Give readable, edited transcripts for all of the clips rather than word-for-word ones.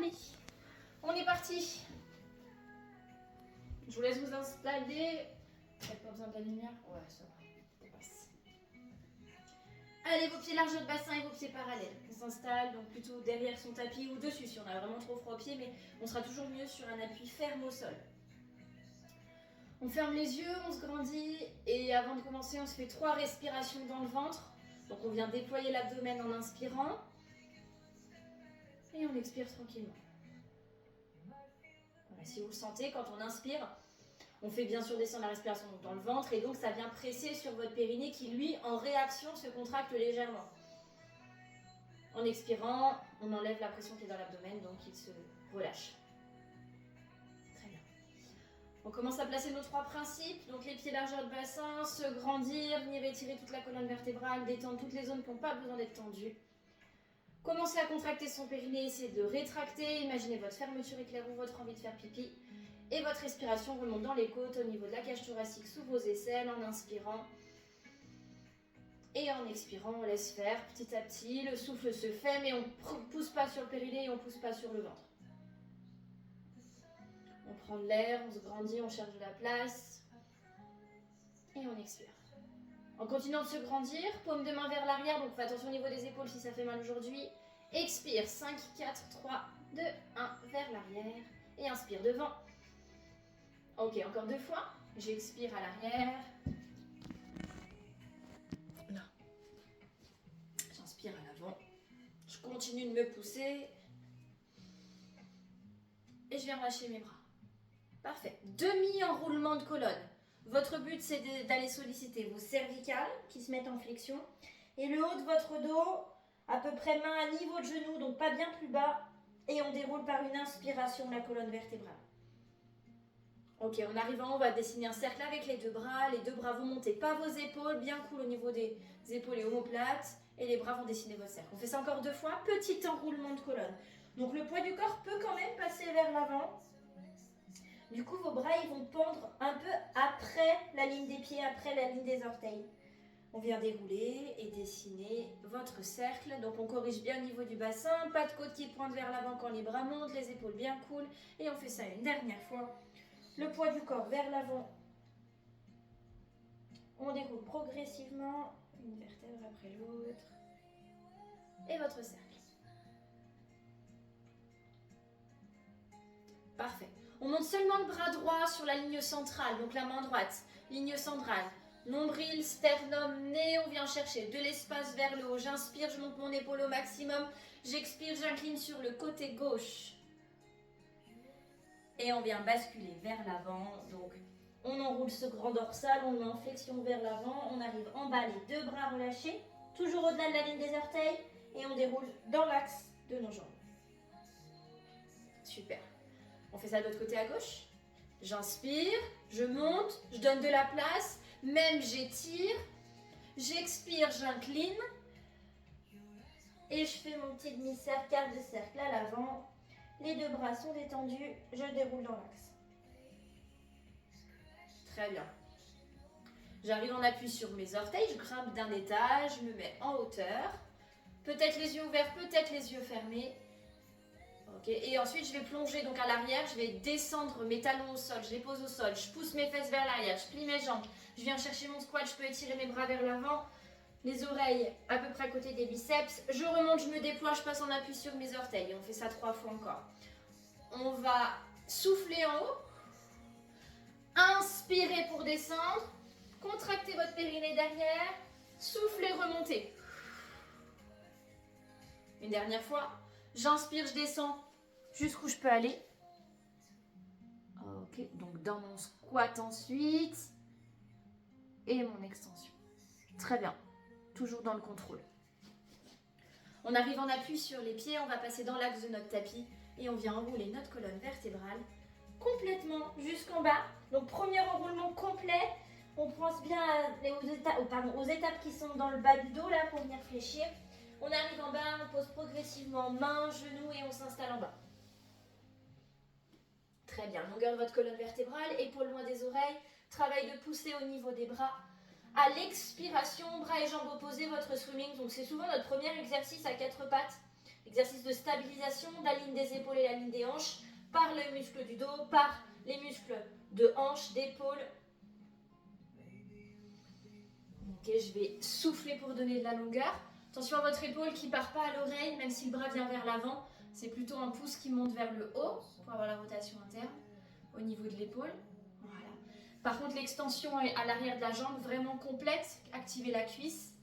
Allez, on est parti. Je vous laisse vous installer. Vous n'avez pas besoin de la lumière? Ouais, ça va. Ça passe. Allez, vos pieds largeur de bassin et vos pieds parallèles. On s'installe donc plutôt derrière son tapis ou dessus si on a vraiment trop froid aux pieds, mais on sera toujours mieux sur un appui ferme au sol. On ferme les yeux, on se grandit et avant de commencer, on se fait 3 respirations dans le ventre. Donc on vient déployer l'abdomen en inspirant et on expire tranquillement. Voilà, si vous le sentez, quand on inspire, on fait bien sûr descendre la respiration dans le ventre et donc ça vient presser sur votre périnée qui lui, en réaction, se contracte légèrement. En expirant, on enlève la pression qui est dans l'abdomen, donc il se relâche. Très bien. On commence à placer nos 3 principes, donc les pieds largeur de bassin, se grandir, venir étirer toute la colonne vertébrale, détendre toutes les zones qui n'ont pas besoin d'être tendues. Commencez à contracter son périnée, essayez de rétracter, imaginez votre fermeture éclair ou votre envie de faire pipi. Et votre respiration remonte dans les côtes, au niveau de la cage thoracique, sous vos aisselles, en inspirant. Et en expirant, on laisse faire petit à petit. Le souffle se fait, mais on ne pousse pas sur le périnée et on ne pousse pas sur le ventre. On prend de l'air, on se grandit, on cherche de la place. Et on expire. En continuant de se grandir, paume de main vers l'arrière, donc faites attention au niveau des épaules si ça fait mal aujourd'hui. Expire, 5, 4, 3, 2, 1, vers l'arrière. Et inspire devant. Ok, encore 2 fois. J'expire à l'arrière. Là. J'inspire à l'avant. Je continue de me pousser. Et je viens relâcher mes bras. Parfait. Demi-enroulement de colonne. Votre but, c'est d'aller solliciter vos cervicales qui se mettent en flexion. Et le haut de votre dos, à peu près main à niveau de genou, donc pas bien plus bas. Et on déroule par une inspiration la colonne vertébrale. Ok, en arrivant, on va dessiner un cercle avec les 2 bras. Les 2 bras vont monter, pas vos épaules, bien cool au niveau des épaules et omoplates. Et les bras vont dessiner votre cercle. On fait ça encore 2 fois, petit enroulement de colonne. Donc le poids du corps peut quand même passer vers l'avant. Du coup, vos bras, ils vont pendre un peu après la ligne des pieds, après la ligne des orteils. On vient dérouler et dessiner votre cercle. Donc on corrige bien au niveau du bassin, pas de côte qui pointe vers l'avant quand les bras montent, les épaules bien cool. Et on fait ça une dernière fois. Le poids du corps vers l'avant. On déroule progressivement, une vertèbre après l'autre. Et votre cercle. Parfait. On monte seulement le bras droit sur la ligne centrale, donc la main droite. Ligne centrale. Nombril, sternum, nez, on vient chercher de l'espace vers le haut. J'inspire, je monte mon épaule au maximum. J'expire, j'incline sur le côté gauche. Et on vient basculer vers l'avant. Donc, on enroule ce grand dorsal, on le met en flexion vers l'avant. On arrive en bas, les 2 bras relâchés. Toujours au-delà de la ligne des orteils. Et on déroule dans l'axe de nos jambes. Super. On fait ça de l'autre côté à gauche. J'inspire, je monte, je donne de la place. Même j'étire. J'expire, j'incline. Et je fais mon petit demi-cercle, quart de cercle à l'avant. Les 2 bras sont détendus, je déroule dans l'axe. Très bien. J'arrive en appui sur mes orteils, je grimpe d'un étage, je me mets en hauteur. Peut-être les yeux ouverts, peut-être les yeux fermés. Ok. Et ensuite, je vais plonger donc à l'arrière, je vais descendre mes talons au sol, je les pose au sol, je pousse mes fesses vers l'arrière, je plie mes jambes, je viens chercher mon squat, je peux étirer mes bras vers l'avant. Les oreilles à peu près à côté des biceps. Je remonte, je me déploie, je passe en appui sur mes orteils. Et on fait ça 3 fois encore. On va souffler en haut. Inspirez pour descendre. Contractez votre périnée derrière. Soufflez, remontez. Une dernière fois. J'inspire, je descends jusqu'où je peux aller. Ok, donc dans mon squat ensuite. Et mon extension. Très bien. Toujours dans le contrôle. On arrive en appui sur les pieds, on va passer dans l'axe de notre tapis et on vient enrouler notre colonne vertébrale complètement jusqu'en bas. Donc premier enroulement complet, on pense bien aux étapes qui sont dans le bas du dos là pour venir fléchir. On arrive en bas, on pose progressivement mains, genoux et on s'installe en bas. Très bien, longueur de votre colonne vertébrale, épaules loin des oreilles, travail de poussée au niveau des bras. À l'expiration, bras et jambes opposés, votre swimming. Donc c'est souvent notre premier exercice à 4 pattes. Exercice de stabilisation, la ligne des épaules et la ligne des hanches, par les muscles du dos, par les muscles de hanches, d'épaule. Ok, je vais souffler pour donner de la longueur. Attention à votre épaule qui ne part pas à l'oreille, même si le bras vient vers l'avant. C'est plutôt un pouce qui monte vers le haut pour avoir la rotation interne au niveau de l'épaule. Voilà. Par contre, l'extension à l'arrière de la jambe, vraiment complète. Activez la cuisse.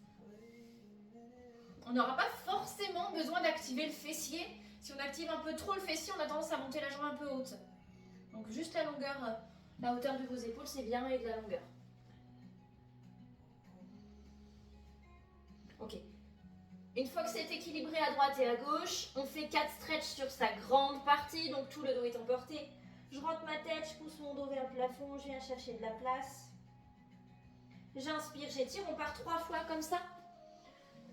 On n'aura pas forcément besoin d'activer le fessier. Si on active un peu trop le fessier, on a tendance à monter la jambe un peu haute. Donc juste la longueur, la hauteur de vos épaules, c'est bien, et de la longueur. Ok. Une fois que c'est équilibré à droite et à gauche, on fait 4 stretches sur sa grande partie, donc tout le dos est emporté. Je rentre ma tête, je pousse mon dos vers le plafond, je viens chercher de la place. J'inspire, j'étire, on part 3 fois comme ça.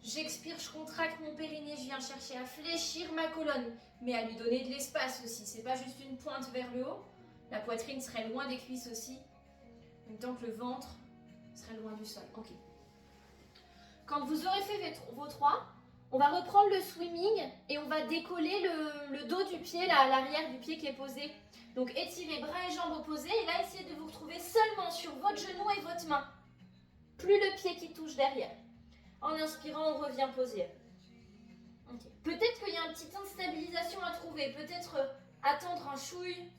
J'expire, je contracte mon périnée, je viens chercher à fléchir ma colonne, mais à lui donner de l'espace aussi. C'est pas juste une pointe vers le haut. La poitrine serait loin des cuisses aussi, en même temps que le ventre serait loin du sol. Ok. Quand vous aurez fait vos 3, on va reprendre le swimming et on va décoller le dos du pied, l'arrière du pied qui est posé. Donc étirez bras et jambes opposés et là essayez de vous retrouver seulement sur votre genou et votre main. Plus le pied qui touche derrière. En inspirant, on revient poser. Okay. Peut-être qu'il y a un petit temps de stabilisation à trouver. Peut-être attendre un chouille,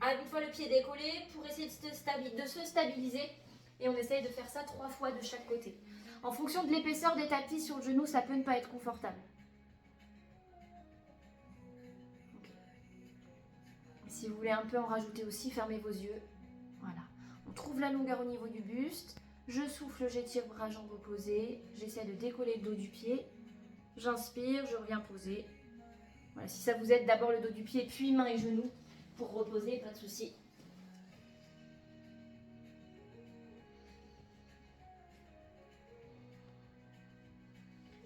une fois le pied décollé, pour essayer de se stabiliser. Et on essaye de faire ça 3 fois de chaque côté. En fonction de l'épaisseur des tapis sur le genou, ça peut ne pas être confortable. Okay. Si vous voulez un peu en rajouter aussi, fermez vos yeux. Voilà. On trouve la longueur au niveau du buste. Je souffle, j'étire bras, jambes opposées. J'essaie de décoller le dos du pied. J'inspire, je reviens poser. Voilà, si ça vous aide, d'abord le dos du pied, puis mains et genoux pour reposer, pas de souci.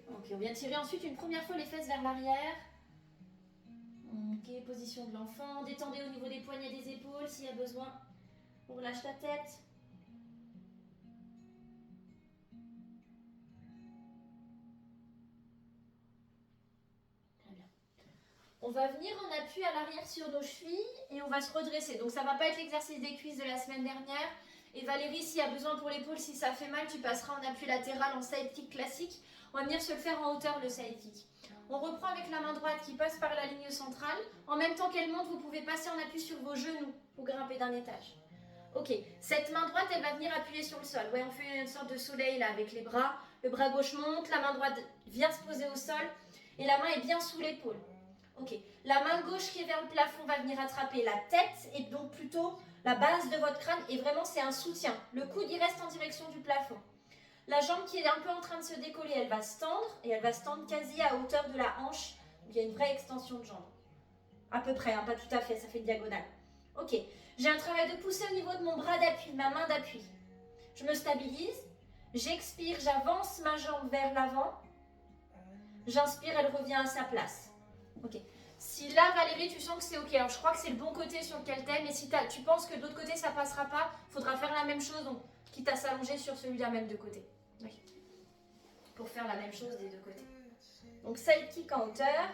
Ok, on vient tirer ensuite une première fois les fesses vers l'arrière. Ok, position de l'enfant. Détendez au niveau des poignets des épaules s'il y a besoin. On relâche la tête. On va venir en appui à l'arrière sur nos chevilles et on va se redresser. Donc ça ne va pas être l'exercice des cuisses de la semaine dernière. Et Valérie, s'il y a besoin pour l'épaule, si ça fait mal, tu passeras en appui latéral en side kick classique. On va venir se le faire en hauteur, le side kick. On reprend avec la main droite qui passe par la ligne centrale. En même temps qu'elle monte, vous pouvez passer en appui sur vos genoux pour grimper d'un étage. Ok, cette main droite, elle va venir appuyer sur le sol. Ouais, on fait une sorte de soleil là avec les bras. Le bras gauche monte, la main droite vient se poser au sol et la main est bien sous l'épaule. Ok, la main gauche qui est vers le plafond va venir attraper la tête et donc plutôt la base de votre crâne et vraiment c'est un soutien. Le coude il reste en direction du plafond. La jambe qui est un peu en train de se décoller, elle va se tendre et elle va se tendre quasi à hauteur de la hanche. Il y a une vraie extension de jambe. À peu près, hein, pas tout à fait, ça fait diagonale. Ok, j'ai un travail de poussée au niveau de mon bras d'appui, de ma main d'appui. Je me stabilise, j'expire, j'avance ma jambe vers l'avant. J'inspire, elle revient à sa place. Ok. Si là, Valérie, tu sens que c'est ok, alors je crois que c'est le bon côté sur lequel t'es, mais si tu penses que de l'autre côté ça passera pas, il faudra faire la même chose, donc quitte à s'allonger sur celui-là même de côté. Oui. Pour faire la même chose des deux côtés. Donc side kick en hauteur.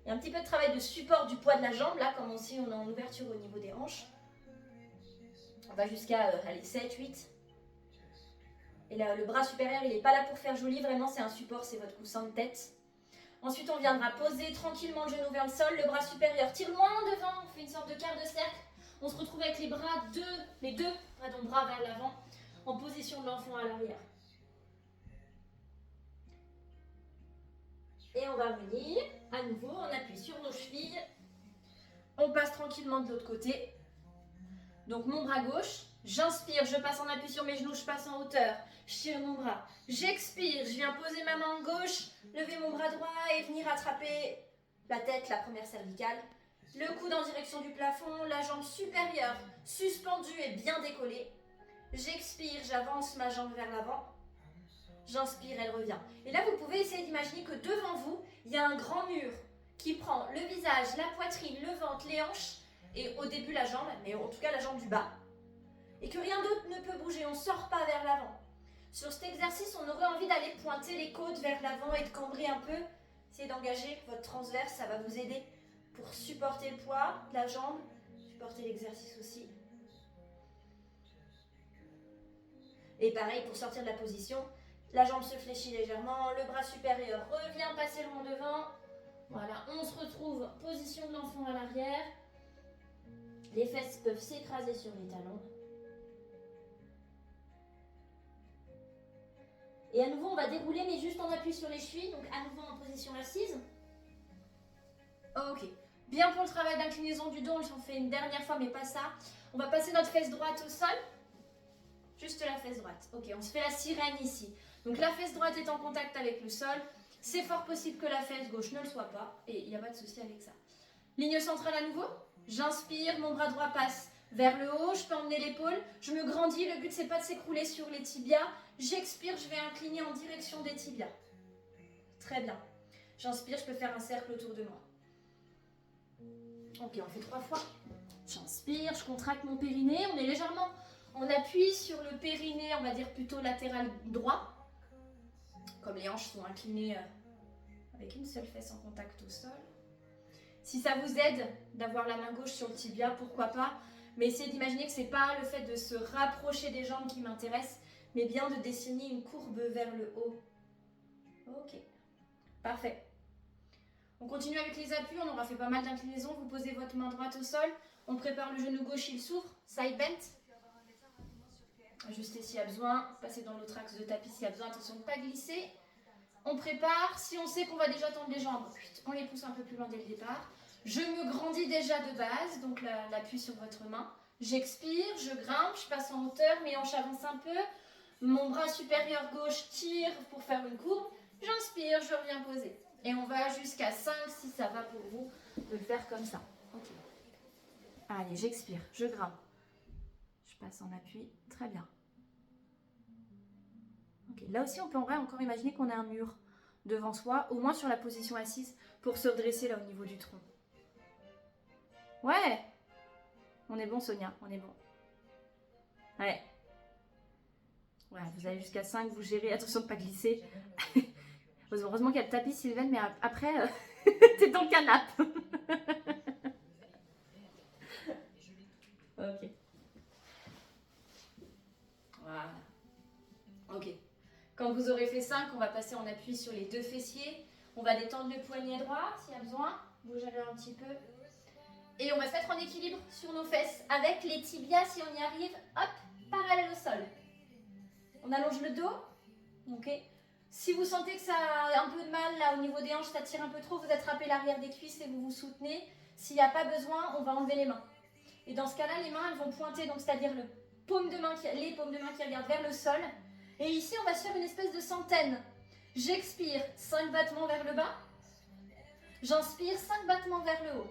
Il y a un petit peu de travail de support du poids de la jambe, là, comme aussi on est en ouverture au niveau des hanches. On va jusqu'à 7, 8. Et là, le bras supérieur, il n'est pas là pour faire joli, vraiment c'est un support, c'est votre coussin de tête. Ensuite, on viendra poser tranquillement le genou vers le sol, le bras supérieur tire loin devant, on fait une sorte de quart de cercle. On se retrouve avec les deux bras vers l'avant, en position de l'enfant à l'arrière. Et on va venir, à nouveau, on appuie sur nos chevilles. On passe tranquillement de l'autre côté. Donc mon bras gauche, j'inspire, je passe en appui sur mes genoux, je passe en hauteur. Je tire mon bras. J'expire, je viens poser ma main gauche, lever mon bras droit et venir attraper la tête, la première cervicale. Le coude en direction du plafond, la jambe supérieure suspendue et bien décollée. J'expire, j'avance ma jambe vers l'avant. J'inspire, elle revient. Et là, vous pouvez essayer d'imaginer que devant vous, il y a un grand mur qui prend le visage, la poitrine, le ventre, les hanches et au début la jambe, mais en tout cas la jambe du bas. Et que rien d'autre ne peut bouger, on ne sort pas vers l'avant. Sur cet exercice, on aurait envie d'aller pointer les côtes vers l'avant et de cambrer un peu Essayez d'engager votre transverse, ça va vous aider pour supporter le poids de la jambe, supporter l'exercice aussi. Et pareil, pour sortir de la position, la jambe se fléchit légèrement, le bras supérieur revient passer loin devant. Voilà, on se retrouve position de l'enfant à l'arrière. Les fesses peuvent s'écraser sur les talons. Et à nouveau, on va dérouler, mais juste en appui sur les chevilles, donc à nouveau en position assise. Ok, bien pour le travail d'inclinaison du dos, on s'en fait une dernière fois, mais pas ça. On va passer notre fesse droite au sol. Juste la fesse droite. Ok, on se fait la sirène ici. Donc la fesse droite est en contact avec le sol. C'est fort possible que la fesse gauche ne le soit pas. Et il n'y a pas de souci avec ça. Ligne centrale à nouveau. J'inspire, mon bras droit passe vers le haut. Je peux emmener l'épaule. Je me grandis. Le but, c'est pas de s'écrouler sur les tibias. J'expire, je vais incliner en direction des tibias. Très bien. J'inspire, je peux faire un cercle autour de moi. Ok, on fait 3 fois. J'inspire, je contracte mon périnée. On est légèrement en appui sur le périnée, on va dire plutôt latéral droit. Comme les hanches sont inclinées avec une seule fesse en contact au sol. Si ça vous aide d'avoir la main gauche sur le tibia, pourquoi pas. Mais essayez d'imaginer que ce n'est pas le fait de se rapprocher des jambes qui m'intéresse, mais bien de dessiner une courbe vers le haut. Ok, parfait. On continue avec les appuis, on aura fait pas mal d'inclinaisons. Vous posez votre main droite au sol, on prépare le genou gauche, il s'ouvre, side bend. Ajustez s'il y a besoin, passez dans l'autre axe de tapis s'il y a besoin, attention de ne pas glisser. On prépare, si on sait qu'on va déjà tendre les jambes, on les pousse un peu plus loin dès le départ. Je me grandis déjà de base, donc l'appui sur votre main. J'expire, je grimpe, je passe en hauteur, mes hanches avancent un peu. Mon bras supérieur gauche tire pour faire une courbe. J'inspire, je reviens poser. Et on va jusqu'à 5 si ça va pour vous de le faire comme ça. Ok. Allez, j'expire, je grimpe. Je passe en appui, très bien. Okay. Là aussi, on peut en vrai encore imaginer qu'on a un mur devant soi, au moins sur la position assise, pour se redresser là au niveau du tronc. Ouais, on est bon Sonia, on est bon. Ouais. Ouais, vous allez jusqu'à 5, vous gérez, attention de ne pas glisser. Heureusement qu'il y a le tapis Sylvaine, mais après, t'es dans le canapé. Ok. Voilà. Ok. Quand vous aurez fait 5, on va passer en appui sur les 2 fessiers. On va détendre le poignet droit s'il y a besoin. Bougez-le un petit peu. Et on va se mettre en équilibre sur nos fesses avec les tibias, si on y arrive, hop, parallèle au sol. On allonge le dos. Ok. Si vous sentez que ça a un peu de mal là au niveau des hanches, ça tire un peu trop, vous attrapez l'arrière des cuisses et vous vous soutenez. S'il n'y a pas besoin, on va enlever les mains. Et dans ce cas-là, les mains elles vont pointer, donc c'est-à-dire les paumes de main qui regardent vers le sol. Et ici, on va se faire une espèce de centaine. J'expire, 5 battements vers le bas. J'inspire, 5 battements vers le haut.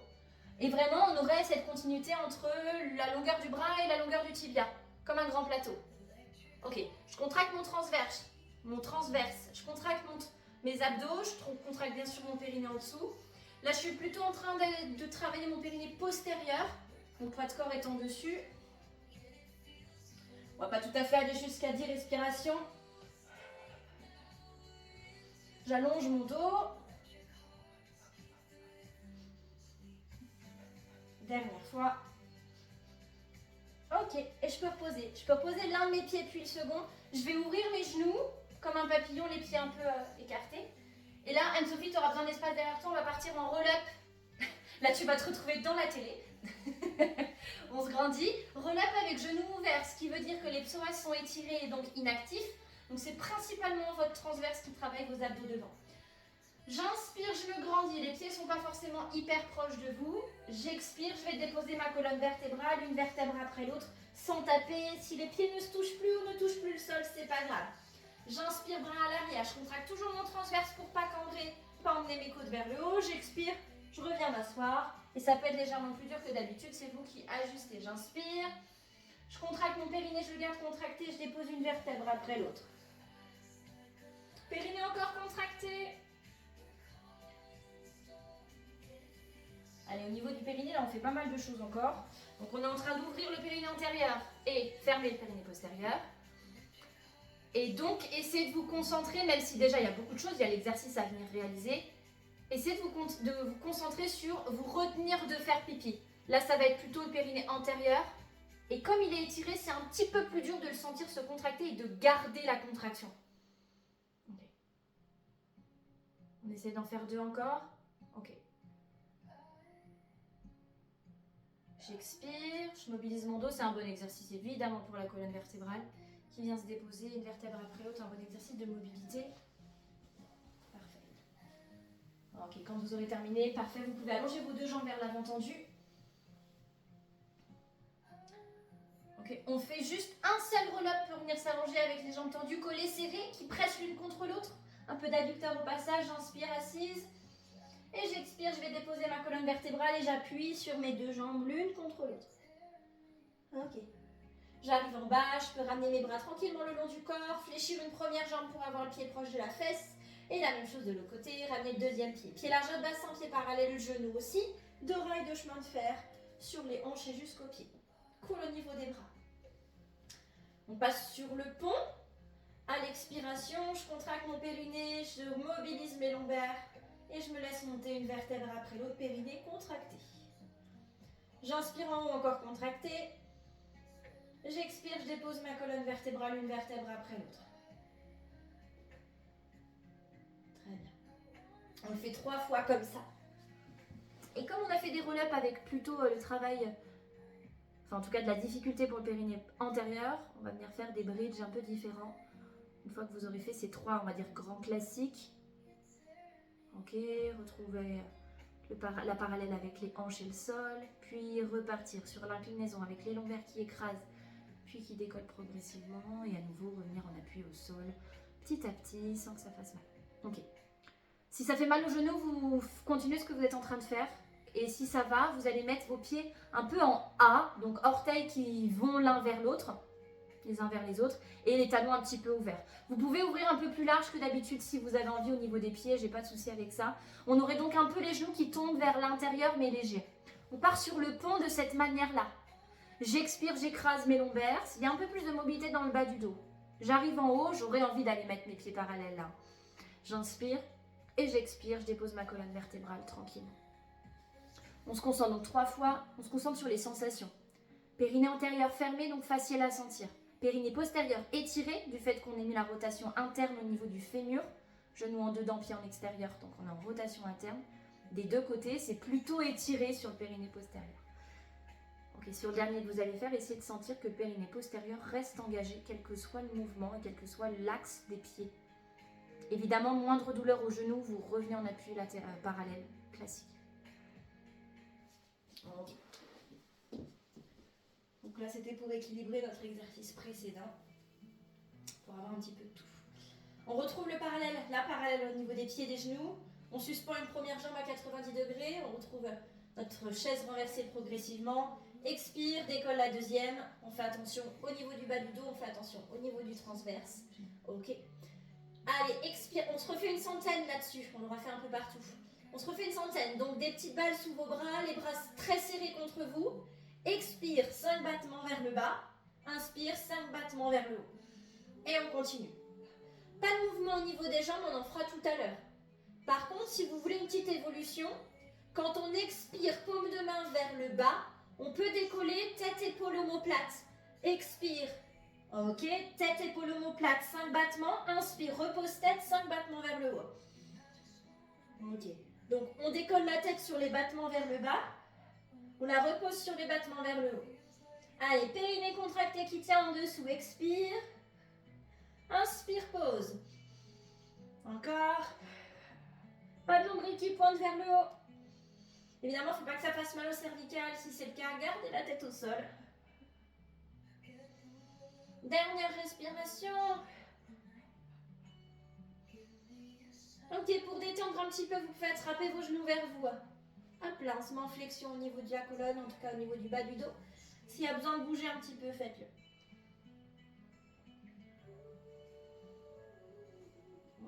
Et vraiment, on aurait cette continuité entre la longueur du bras et la longueur du tibia, comme un grand plateau. Ok, je contracte mon transverse. Je contracte mes abdos, je contracte bien sûr mon périnée en dessous. Là, je suis plutôt en train de travailler mon périnée postérieur. Mon poids de corps est en dessus. On va pas tout à fait aller jusqu'à 10 respirations. J'allonge mon dos. Dernière fois. Ok, et je peux reposer. Je peux reposer l'un de mes pieds puis le second. Je vais ouvrir mes genoux comme un papillon, les pieds un peu écartés. Et là, Anne-Sophie, tu auras besoin d'espace derrière toi. On va partir en roll-up. Là, tu vas te retrouver dans la télé. On se grandit. Roll-up avec genoux ouverts, ce qui veut dire que les psoas sont étirés et donc inactifs. Donc, c'est principalement votre transverse qui travaille vos abdos devant. J'inspire, je me grandis. Les pieds ne sont pas forcément hyper proches de vous. J'expire, je vais déposer ma colonne vertébrale, une vertèbre après l'autre, sans taper. Si les pieds ne se touchent plus ou ne touchent plus le sol, c'est pas grave. J'inspire, bras à l'arrière. Je contracte toujours mon transverse pour pas cambrer, pas emmener mes côtes vers le haut. J'expire, je reviens m'asseoir. Et ça peut être légèrement plus dur que d'habitude, c'est vous qui ajustez. J'inspire, je contracte mon périnée, je le garde contracté, je dépose une vertèbre après l'autre. Périnée encore contracté. Allez, au niveau du périnée, là, on fait pas mal de choses encore. Donc, on est en train d'ouvrir le périnée antérieur et fermer le périnée postérieur. Et donc, essayez de vous concentrer, même si déjà, il y a beaucoup de choses, il y a l'exercice à venir réaliser. essayez de vous concentrer sur vous retenir de faire pipi. Là, ça va être plutôt le périnée antérieur. Et comme il est étiré, c'est un petit peu plus dur de le sentir se contracter et de garder la contraction. Okay. On essaie d'en faire 2 encore. Ok. J'expire, je mobilise mon dos, c'est un bon exercice évidemment pour la colonne vertébrale qui vient se déposer une vertèbre après l'autre, un bon exercice de mobilité. Parfait. Ok, quand vous aurez terminé, parfait, vous pouvez allonger vos 2 jambes vers l'avant tendu. Ok, on fait juste un seul roll-up pour venir s'allonger avec les jambes tendues, collées, serrées, qui pressent l'une contre l'autre. Un peu d'adducteur au passage, j'inspire assise. Et j'expire, je vais déposer ma colonne vertébrale et j'appuie sur mes 2 jambes l'une contre l'autre. Ok. J'arrive en bas, je peux ramener mes bras tranquillement le long du corps, fléchir une première jambe pour avoir le pied proche de la fesse. Et la même chose de l'autre côté, ramener le deuxième pied. Pied largeur de bassin, pied parallèle, le genou aussi. 2 rails de chemin de fer sur les hanches et jusqu'aux pieds. Cool au niveau des bras. On passe sur le pont. À l'expiration, je contracte mon périnée, je mobilise mes lombaires. Et je me laisse monter une vertèbre après l'autre, périnée contracté. J'inspire en haut, encore contracté. J'expire, je dépose ma colonne vertébrale, une vertèbre après l'autre. Très bien. On le fait 3 fois comme ça. Et comme on a fait des roll-up avec plutôt le travail, enfin en tout cas de la difficulté pour le périnée antérieur, on va venir faire des bridges un peu différents. Une fois que vous aurez fait ces 3, on va dire, grands classiques. Ok, retrouvez la parallèle avec les hanches et le sol, puis repartir sur l'inclinaison avec les lombaires qui écrasent, puis qui décollent progressivement, et à nouveau revenir en appui au sol, petit à petit, sans que ça fasse mal. Ok. Si ça fait mal au genou, vous continuez ce que vous êtes en train de faire, et si ça va, vous allez mettre vos pieds un peu en A, donc orteils qui vont l'un vers l'autre, les uns vers les autres, et les talons un petit peu ouverts. Vous pouvez ouvrir un peu plus large que d'habitude si vous avez envie au niveau des pieds, j'ai pas de souci avec ça. On aurait donc un peu les genoux qui tombent vers l'intérieur mais légers. On part sur le pont de cette manière-là. J'expire, j'écrase mes lombaires, il y a un peu plus de mobilité dans le bas du dos. J'arrive en haut, j'aurais envie d'aller mettre mes pieds parallèles là. J'inspire et j'expire, je dépose ma colonne vertébrale tranquillement. On se concentre donc 3 fois, on se concentre sur les sensations. Périnée antérieur fermé, donc facile à sentir. Périnée postérieur étiré, du fait qu'on ait mis la rotation interne au niveau du fémur. Genou en dedans, pied en extérieur, donc on est en rotation interne. Des 2 côtés, c'est plutôt étiré sur le périnée postérieur. Ok, sur le dernier que vous allez faire, essayez de sentir que le périnée postérieur reste engagé, quel que soit le mouvement et quel que soit l'axe des pieds. Évidemment, moindre douleur au genou, vous revenez en appui parallèle, classique. Ok. Donc là, c'était pour équilibrer notre exercice précédent, pour avoir un petit peu de tout. On retrouve le parallèle, la parallèle au niveau des pieds et des genoux. On suspend une première jambe à 90 degrés. On retrouve notre chaise renversée progressivement. Expire, décolle la deuxième. On fait attention au niveau du bas du dos, on fait attention au niveau du transverse. Ok. Allez, expire. On se refait une centaine là-dessus. On l'aura fait un peu partout. On se refait une centaine. Donc des petites balles sous vos bras, les bras très serrés contre vous. Expire, 5 battements vers le bas. Inspire, 5 battements vers le haut. Et on continue. Pas de mouvement au niveau des jambes, on en fera tout à l'heure. Par contre, si vous voulez une petite évolution, quand on expire, paume de main vers le bas, on peut décoller tête, épaule, omoplate. Expire. Ok, tête, épaule, omoplate, 5 battements. Inspire, repose tête, 5 battements vers le haut. Ok. Donc, on décolle la tête sur les battements vers le bas. On la repose sur les battements vers le haut. Allez, périnée contracté qui tient en dessous. Expire. Inspire, pause. Encore. Pas de nombril qui pointe vers le haut. Évidemment, il ne faut pas que ça fasse mal au cervical. Si c'est le cas, gardez la tête au sol. Dernière respiration. Ok, pour détendre un petit peu, vous pouvez attraper vos genoux vers vous. Hop, lancement, flexion au niveau de la colonne, en tout cas au niveau du bas du dos. S'il y a besoin de bouger un petit peu, faites-le.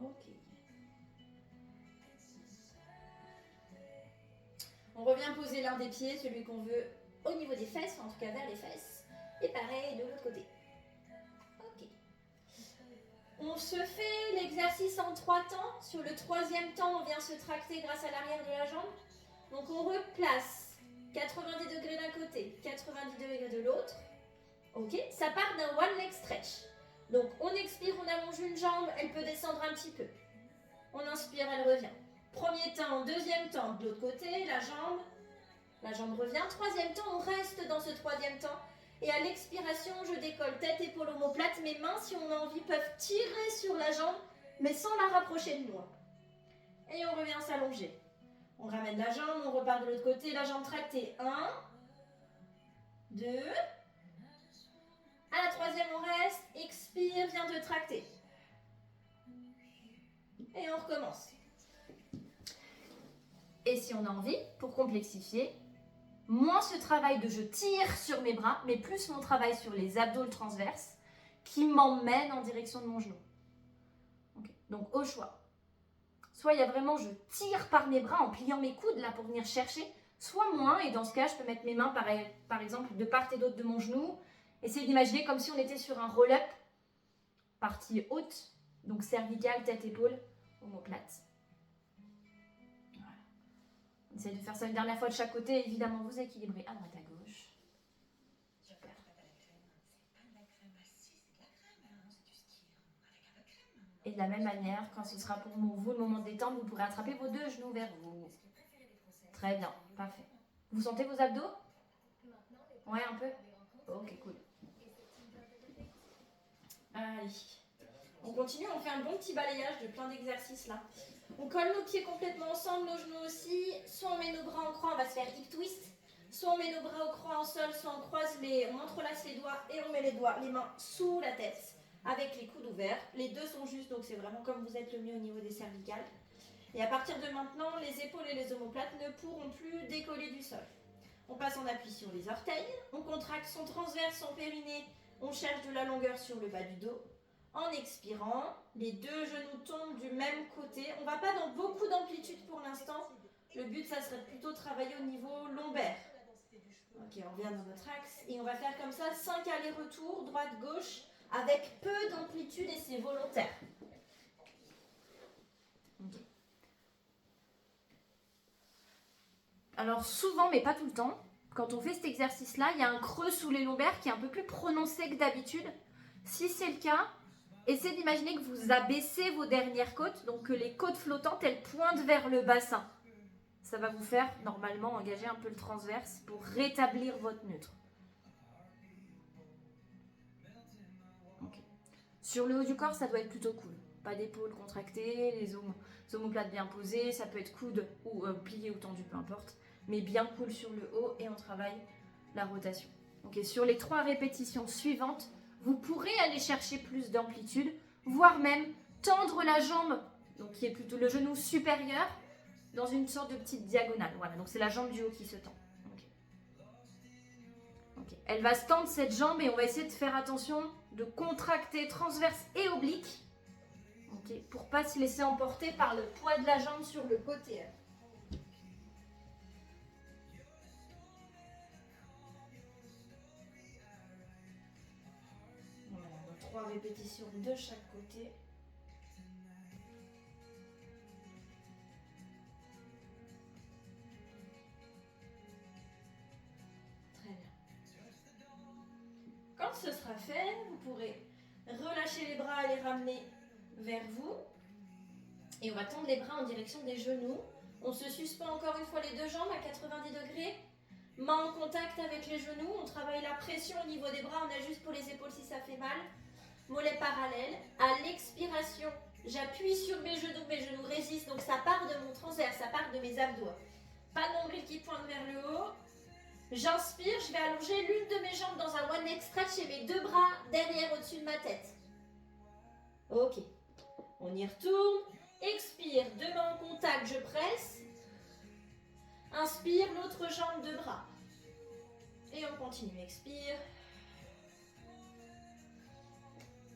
Ok. On revient poser l'un des pieds, celui qu'on veut au niveau des fesses, en tout cas vers les fesses. Et pareil de l'autre côté. Ok. On se fait l'exercice en 3 temps. Sur le 3e temps, on vient se tracter grâce à l'arrière de la jambe. Donc on replace 90 degrés d'un côté, 90 degrés de l'autre. Ok, ça part d'un one leg stretch. Donc on expire, on allonge une jambe, elle peut descendre un petit peu. On inspire, elle revient. Premier temps, 2e temps, de l'autre côté, la jambe revient. 3e temps, on reste dans ce 3e temps. Et à l'expiration, je décolle tête, épaule, omoplate. Mes mains, si on a envie, peuvent tirer sur la jambe, mais sans la rapprocher de moi. Et on revient s'allonger. On ramène la jambe, on repart de l'autre côté, la jambe tractée. 1, 2. À la 3e, on reste. Expire, viens te tracter. Et on recommence. Et si on a envie, pour complexifier, moins ce travail de je tire sur mes bras, mais plus mon travail sur les abdos transverses qui m'emmène en direction de mon genou. Okay. Donc au choix. Soit il y a vraiment je tire par mes bras en pliant mes coudes là pour venir chercher, soit moins, et dans ce cas je peux mettre mes mains par exemple de part et d'autre de mon genou. Essayez d'imaginer comme si on était sur un roll-up, partie haute, donc cervicale, tête, épaule, omoplate. Voilà. On essaie de faire ça une dernière fois de chaque côté, évidemment vous équilibrez à droite à gauche. Super. Et de la même manière, quand ce sera pour vous le moment de détente, vous pourrez attraper vos 2 genoux vers vous. Très bien, parfait. Vous sentez vos abdos? Ouais, un peu? Ok, cool. Allez. On continue, on fait un bon petit balayage de plein d'exercices là. On colle nos pieds complètement ensemble, nos genoux aussi. Soit on met nos bras en croix, on va se faire hip twist. Soit on met nos bras au croix en sol, soit on entrelace les doigts et on met les mains sous la tête avec les coudes ouverts. Les deux sont justes, donc c'est vraiment comme vous êtes le mieux au niveau des cervicales. Et à partir de maintenant, les épaules et les omoplates ne pourront plus décoller du sol. On passe en appui sur les orteils, on contracte son transverse, son périnée, on cherche de la longueur sur le bas du dos. En expirant, les 2 genoux tombent du même côté. On ne va pas dans beaucoup d'amplitude pour l'instant. Le but, ça serait plutôt de travailler au niveau lombaire. Ok, on vient dans notre axe et on va faire comme ça 5 allers-retours, droite-gauche, avec peu d'amplitude et c'est volontaire. Okay. Alors souvent, mais pas tout le temps, quand on fait cet exercice-là, il y a un creux sous les lombaires qui est un peu plus prononcé que d'habitude. Si c'est le cas, essayez d'imaginer que vous abaissez vos dernières côtes, donc que les côtes flottantes, elles pointent vers le bassin. Ça va vous faire, normalement, engager un peu le transverse pour rétablir votre neutre. Okay. Sur le haut du corps, ça doit être plutôt cool. Pas d'épaule contractée, les omoplates bien posées, ça peut être coude ou plié ou tendu, peu importe. Mais bien cool sur le haut et on travaille la rotation. Okay. Sur les 3 répétitions suivantes, vous pourrez aller chercher plus d'amplitude, voire même tendre la jambe, donc qui est plutôt le genou supérieur, dans une sorte de petite diagonale. Voilà, donc c'est la jambe du haut qui se tend. Okay. Elle va se tendre cette jambe et on va essayer de faire attention de contracter transverse et oblique, pour ne pas se laisser emporter par le poids de la jambe sur le côté. Voilà, donc 3 répétitions de chaque côté. Quand ce sera fait, vous pourrez relâcher les bras et les ramener vers vous. Et on va tendre les bras en direction des genoux. On se suspend encore une fois les 2 jambes à 90 degrés. Main en contact avec les genoux. On travaille la pression au niveau des bras. On ajuste pour les épaules si ça fait mal. Mollets parallèles. À l'expiration, j'appuie sur mes genoux résistent. Donc ça part de mon transverse, ça part de mes abdos. Pas de nombril qui pointe vers le haut. J'inspire, je vais allonger l'une de mes jambes dans un one leg stretch et mes 2 bras derrière au-dessus de ma tête. Ok, on y retourne. Expire, 2 mains en contact, je presse. Inspire, l'autre jambe, 2 bras. Et on continue, expire.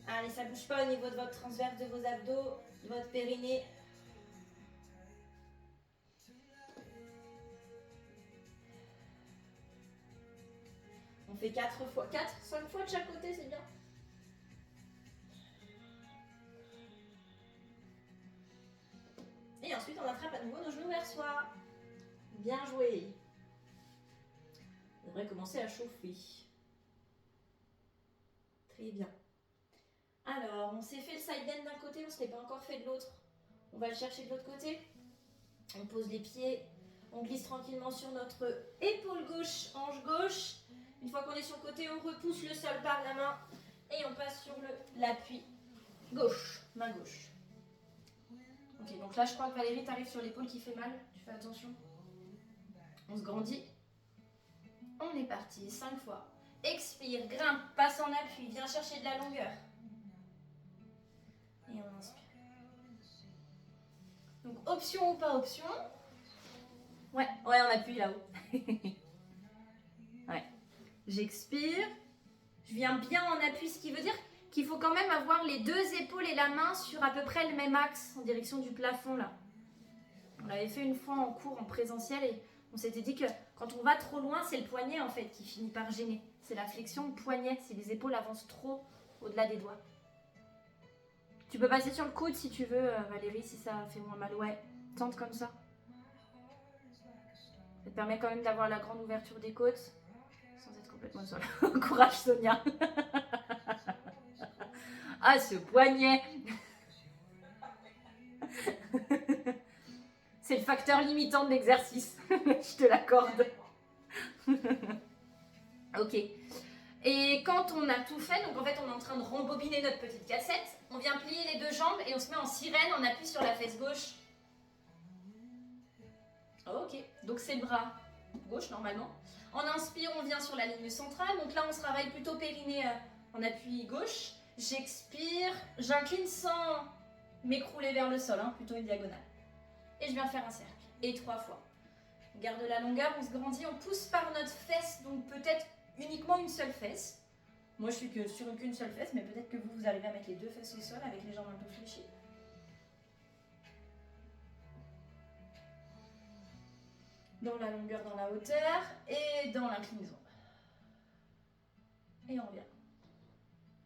Allez, ça ne bouge pas au niveau de votre transverse, de vos abdos, de votre périnée. On fait 4 fois, 4, 5 fois de chaque côté, c'est bien. Bien joué. On devrait commencer à chauffer. Très bien. Alors, on s'est fait le side bend d'un côté, on ne se l'est pas encore fait de l'autre. On va le chercher de l'autre côté. On pose les pieds, on glisse tranquillement sur notre épaule gauche, hanche gauche. Une fois qu'on est sur le côté, on repousse le sol par la main et on passe sur l'appui gauche, main gauche. Ok, donc là je crois que Valérie t'arrive sur l'épaule qui fait mal, tu fais attention. On se grandit. On est parti, 5 fois. Expire, grimpe, passe en appui, viens chercher de la longueur. Et on inspire. Donc option ou pas option. Ouais, on appuie là-haut. Ouais. J'expire. Je viens bien en appui, ce qui veut dire qu'il faut quand même avoir les deux épaules et la main sur à peu près le même axe en direction du plafond là. On l'avait fait une fois en cours, en présentiel, et on s'était dit que quand on va trop loin, c'est le poignet en fait qui finit par gêner. C'est la flexion poignet, si les épaules avancent trop au-delà des doigts. Tu peux passer sur le coude si tu veux, Valérie, si ça fait moins mal. Ouais, tente comme ça. Ça te permet quand même d'avoir la grande ouverture des côtes sans être complètement au sol. Courage Sonia. Ah, ce poignet. C'est le facteur limitant de l'exercice. Je te l'accorde. Ok. Et quand on a tout fait, donc en fait on est en train de rembobiner notre petite cassette, on vient plier les deux jambes et on se met en sirène, on appuie sur la fesse gauche. Ok, donc c'est le bras gauche normalement. En inspire, on vient sur la ligne centrale, donc là on se travaille plutôt périnée en appui gauche. J'expire, j'incline sans m'écrouler vers le sol, plutôt une diagonale. Et je viens faire un cercle, et 3 fois. On garde la longueur, on se grandit, on pousse par notre fesse, donc peut-être uniquement une seule fesse. Moi je suis que sur qu'une seule fesse, mais peut-être que vous arrivez à mettre les deux fesses au sol avec les jambes un peu fléchies. Dans la longueur, dans la hauteur et dans l'inclinaison. Et on revient.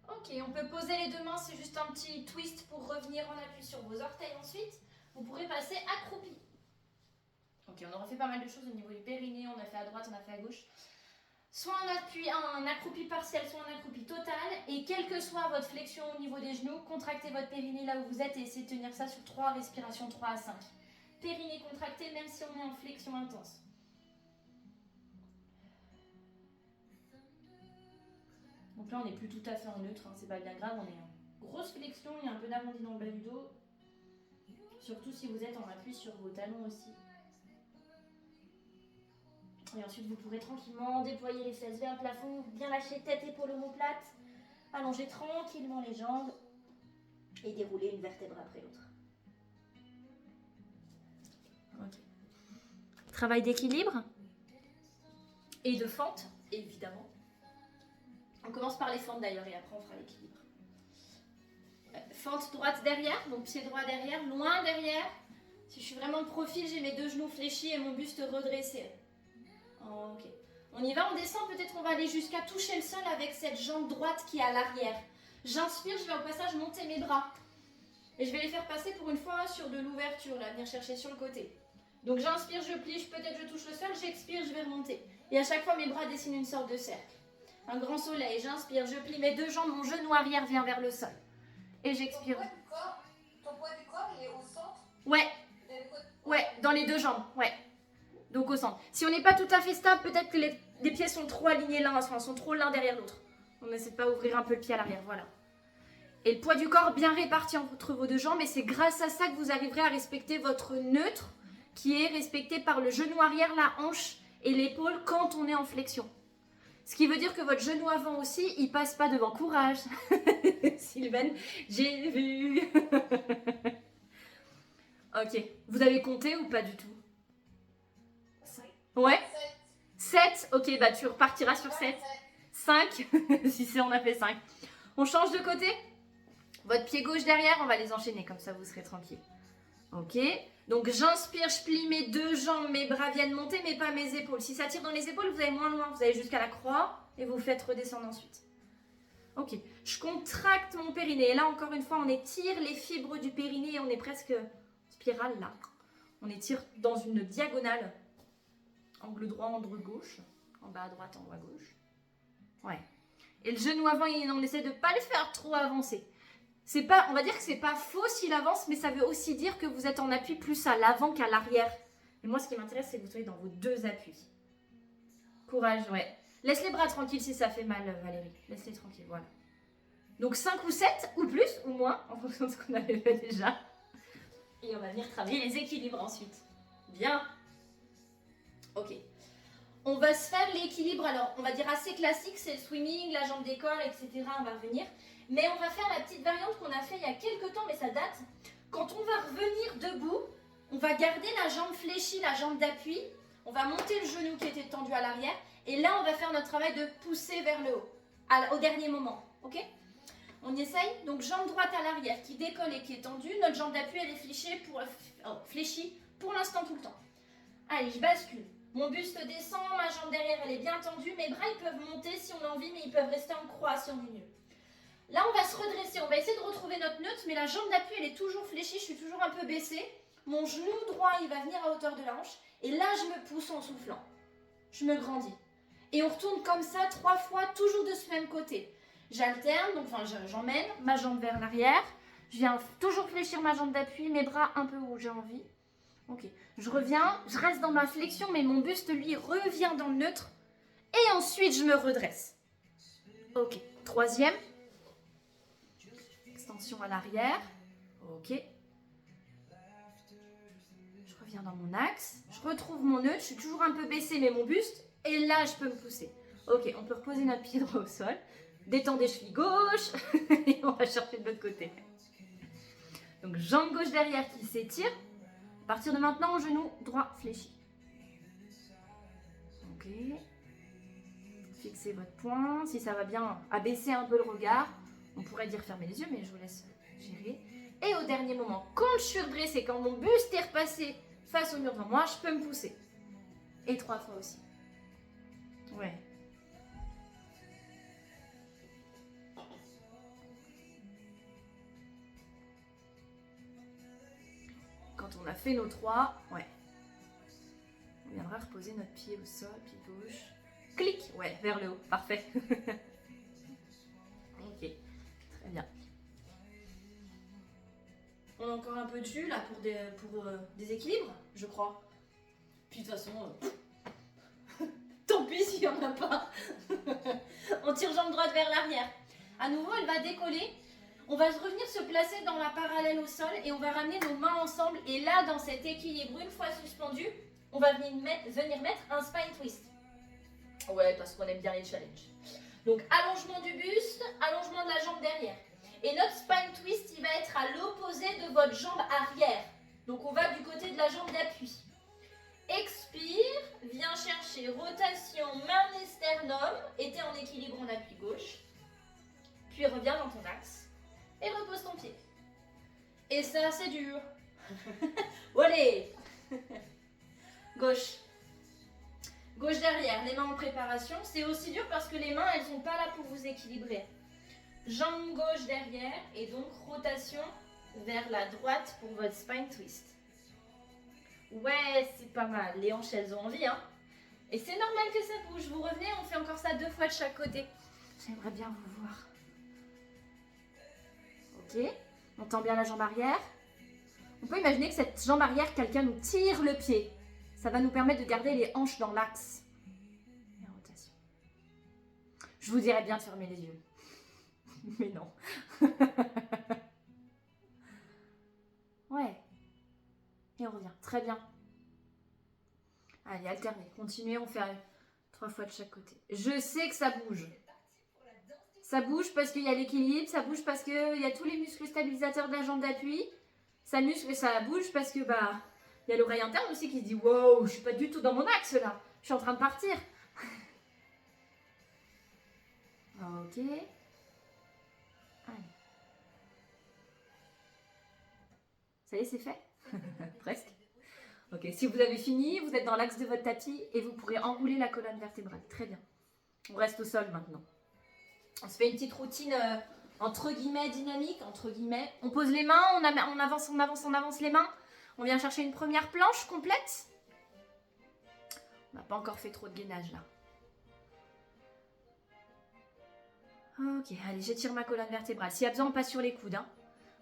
Ok, on peut poser les deux mains, c'est juste un petit twist pour revenir en appui sur vos orteils ensuite. Vous pourrez passer accroupi. Ok, on aura fait pas mal de choses au niveau du périnée, on a fait à droite, on a fait à gauche. Soit un accroupi partiel, soit un accroupi total. Et quelle que soit votre flexion au niveau des genoux, contractez votre périnée là où vous êtes et essayez de tenir ça sur 3 respirations, 3 à 5. Périnée contracté même si on est en flexion intense. Donc là on n'est plus tout à fait en neutre, c'est pas bien grave, on est en grosse flexion, il y a un peu d'arrondi dans le bas du dos. Surtout si vous êtes en appui sur vos talons aussi. Et ensuite vous pourrez tranquillement déployer les fesses vers le plafond, bien lâcher tête, épaule, omoplate, allonger tranquillement les jambes et dérouler une vertèbre après l'autre. Ok. Travail d'équilibre et de fente, évidemment. On commence par les fentes d'ailleurs et après on fera l'équilibre. Fente droite derrière, donc pied droit derrière, loin derrière. Si je suis vraiment de profil, j'ai mes deux genoux fléchis et mon buste redressé. Ok. On y va, on descend, peut-être on va aller jusqu'à toucher le sol avec cette jambe droite qui est à l'arrière. J'inspire, je vais au passage monter mes bras. Et je vais les faire passer pour une fois sur de l'ouverture, là, venir chercher sur le côté. Donc j'inspire, je plie, peut-être je touche le sol, j'expire, je vais remonter. Et à chaque fois, mes bras dessinent une sorte de cercle. Un grand soleil, j'inspire, je plie mes deux jambes, mon genou arrière vient vers le sol. Et j'expire. Ton poids du corps, il est au centre? Ouais, dans les deux jambes, ouais. Donc au centre. Si on n'est pas tout à fait stable, peut-être que les pieds sont trop alignés l'un, enfin sont trop l'un derrière l'autre. On essaie de pas ouvrir un peu le pied à l'arrière, voilà. Et le poids du corps bien réparti entre vos deux jambes, et c'est grâce à ça que vous arriverez à respecter votre neutre, qui est respecté par le genou arrière, la hanche et l'épaule quand on est en flexion. Ce qui veut dire que votre genou avant aussi, il passe pas devant. Courage. Sylvaine, j'ai vu. Ok. Vous avez compté ou pas du tout? Ouais. 7. Ok, bah tu repartiras sur 7. 5. Si c'est on a fait 5. On change de côté. Votre pied gauche derrière, on va les enchaîner. Comme ça, vous serez tranquille. Ok. Donc j'inspire, je plie mes deux jambes, mes bras viennent monter, mais pas mes épaules. Si ça tire dans les épaules, vous allez moins loin. Vous allez jusqu'à la croix et vous faites redescendre ensuite. Ok. Je contracte mon périnée. Et là, encore une fois, on étire les fibres du périnée et on est presque spirale là. On étire dans une diagonale. Angle droit, angle gauche. En bas à droite, en haut à gauche. Ouais. Et le genou avant, on essaie de ne pas le faire trop avancer. C'est pas, on va dire que c'est pas faux s'il avance, mais ça veut aussi dire que vous êtes en appui plus à l'avant qu'à l'arrière. Et moi, ce qui m'intéresse, c'est que vous soyez dans vos deux appuis. Courage, ouais. Laisse les bras tranquilles si ça fait mal, Valérie. Laisse-les tranquilles, voilà. Donc 5 ou 7, ou plus, ou moins, en fonction de ce qu'on avait fait déjà. Et on va venir travailler les équilibres ensuite. Bien. Ok. On va se faire l'équilibre, alors on va dire assez classique, c'est le swimming, la jambe d'école, etc. On va revenir. Mais on va faire la petite variante qu'on a fait il y a quelques temps, mais ça date. Quand on va revenir debout, on va garder la jambe fléchie, la jambe d'appui. On va monter le genou qui était tendu à l'arrière. Et là, on va faire notre travail de pousser vers le haut, au dernier moment. Ok ? On y essaye. Donc, jambe droite à l'arrière qui décolle et qui est tendue. Notre jambe d'appui, elle est fléchie pour l'instant tout le temps. Allez, je bascule. Mon buste descend, ma jambe derrière, elle est bien tendue. Mes bras, ils peuvent monter si on a envie, mais ils peuvent rester en croix si on est mieux. Là, on va se redresser. On va essayer de retrouver notre neutre, mais la jambe d'appui, elle est toujours fléchie. Je suis toujours un peu baissée. Mon genou droit, il va venir à hauteur de la hanche. Et là, je me pousse en soufflant. Je me grandis. Et on retourne comme ça 3 fois, toujours de ce même côté. J'alterne, donc j'emmène ma jambe vers l'arrière. Je viens toujours fléchir ma jambe d'appui, mes bras un peu où j'ai envie. Ok, je reviens, je reste dans ma flexion, mais mon buste, lui, revient dans le neutre. Et ensuite, je me redresse. Ok, troisième. Extension à l'arrière. Ok. Je reviens dans mon axe. Je retrouve mon neutre. Je suis toujours un peu baissée, mais mon buste. Et là, je peux me pousser. Ok, on peut reposer notre pied droit au sol. Détendre les chevilles gauche. Et on va chercher de l'autre côté. Donc, jambe gauche derrière qui s'étire. À partir de maintenant, genou droit fléchi. Ok. Fixez votre poing. Si ça va bien, abaissez un peu le regard. On pourrait dire fermer les yeux, mais je vous laisse gérer. Et au dernier moment, quand je suis redressée, quand mon buste est repassé face au mur devant moi, je peux me pousser. Et 3 fois aussi. Ouais. Quand on a fait nos 3, ouais. On viendra reposer notre pied au sol, pied gauche. Clic, ouais, vers le haut. Parfait. Ok, très bien. On a encore un peu de jus là pour des équilibres, je crois. Puis de toute façon, tant pis s'il n'y en a pas. On tire jambe droite vers l'arrière. À nouveau, elle va décoller. On va revenir se placer dans la parallèle au sol et on va ramener nos mains ensemble. Et là, dans cet équilibre, une fois suspendu, on va venir mettre un spine twist. Ouais, parce qu'on aime bien les challenges. Donc, allongement du buste, allongement de la jambe derrière. Et notre spine twist, il va être à l'opposé de votre jambe arrière. Donc, on va du côté de la jambe d'appui. Expire, viens chercher rotation, main et sternum. Et t'es en équilibre en appui gauche. Puis reviens dans ton axe. Et repose ton pied. Et ça, c'est dur. Allez. Gauche. Gauche derrière, les mains en préparation. C'est aussi dur parce que les mains, elles sont pas là pour vous équilibrer. Jambe gauche derrière et donc rotation vers la droite pour votre spine twist. Ouais, c'est pas mal. Les hanches, elles ont envie, hein. Et c'est normal que ça bouge. Vous revenez, on fait encore ça 2 fois de chaque côté. J'aimerais bien vous voir. Ok. On tend bien la jambe arrière. On peut imaginer que cette jambe arrière, quelqu'un nous tire le pied. Ça va nous permettre de garder les hanches dans l'axe. Et rotation. Je vous dirais bien de fermer les yeux. Mais non. Ouais. Et on revient. Très bien. Allez, alternez. Continuez. On fait 3 fois de chaque côté. Je sais que ça bouge. Ça bouge parce qu'il y a l'équilibre. Ça bouge parce qu'il y a tous les muscles stabilisateurs de la jambe d'appui. Ça bouge parce que il y a l'oreille interne aussi qui se dit wow, je suis pas du tout dans mon axe là. Je suis en train de partir. Ok. Allez. Ça y est, c'est fait. Presque. Ok, si vous avez fini, vous êtes dans l'axe de votre tapis et vous pourrez enrouler la colonne vertébrale. Très bien. On reste au sol maintenant. On se fait une petite routine entre guillemets dynamique, entre guillemets. On pose les mains, on avance les mains. On vient chercher une première planche complète. On n'a pas encore fait trop de gainage là. Ok, allez, j'étire ma colonne vertébrale. S'il y a besoin, on passe sur les coudes. Hein.